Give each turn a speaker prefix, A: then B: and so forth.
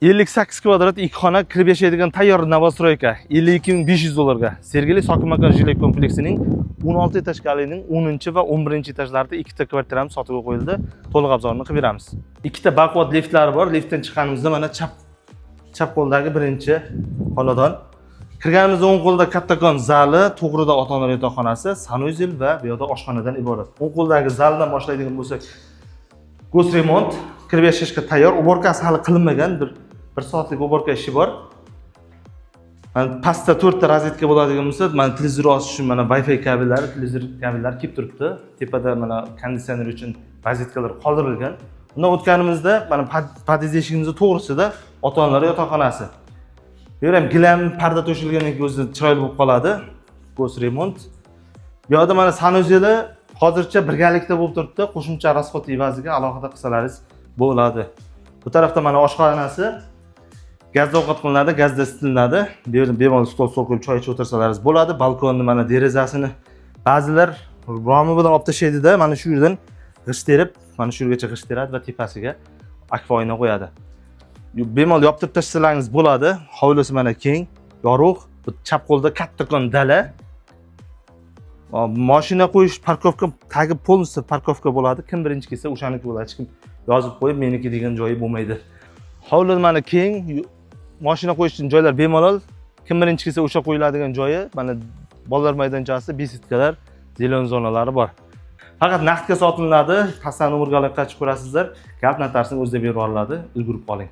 A: 58 kvadrat 2 xona kirib yashaydigan tayyor Novostroyka 52.500 dollarga. Sergeli Sokimakon Jiley kompleksining 16 etajlining 10 va 11 etajlarida ikkita kvartiramiz sotuvga qo'yildi. To'liq obzorini qilib beramiz. Ikkita baquvvat liftlari bor. Liftdan chiqqanimizda mana chap qo'ldagi birinchi xonadon. Kirganimizda o'ng qo'lda kattakon zali, to'g'rida ota-onalar yotoqxonasi, sanuzel va bu yerda oshxonadan iborat. O'ng qo'ldagi zaldan boshlaydigan bo'lsak, go'z remont, kirib yashashga tayyor. Uborkasi hali qilinmagan, bir soatlik uborka ishi bor. Mana pastda 4 ta rozetka bo'ladigan bo'lsa, mana televizor osish uchun mana Wi-Fi kabellari, televizor kabellari kelib turibdi. Tepada mana konditsioner uchun rozetkalar qoldirilgan. Bundan o'tganimizda mana pod'ezd eshigimizning to'g'risida ota-onalar yotoqxonasi. Bu ham gilam, parda to'shilgandan keyin o'zi chiroyli bo'lib qoladi. Go'z remont. Bu yerda mana sanuzeli hozircha birgalikda bo'lib turibdi. Qo'shimcha rasxod evaziga alohida qilsalaringiz bo'ladi. Bu tarafda mana oshxonasi. Gazda ovqat qilinadi, gazda isitiladi. Bu yerda bemalol stol qo'yib choy ichib o'tirsalar bo'ladi. Balkonni mana derazasini ba'zilar romi bilan olib tashlaydi-da, mana shu yerdan g'isht terib, mana shu yergacha g'isht teradi va tepasiga akfa oyna qo'yadi. Bemalol yoptirib tashlasangiz bo'ladi. Hovlisi mana keng, yorug'. Bu chap qo'lda kattakon dala. Mashina qo'yish, parkovka, tagi polностью parkovka bo'ladi. Kim birinchi kelsa o'shaniki bo'ladi. Hech kim yozib qo'yib meniki degan joyi bo'lmaydi. Hovli mana keng, mashina qo'yish uchun joylar bemalol. Kim birinchi kelsa o'sha qo'yiladigan joyi, mana bolalar maydonchasi, besidkalar, zelon zonalari bor. Faqat naqdga sotiladi. Qasam umurga chiqib ko'rasizlar. Gap notarsning o'zida berib olinadi. Ulgurib qoling.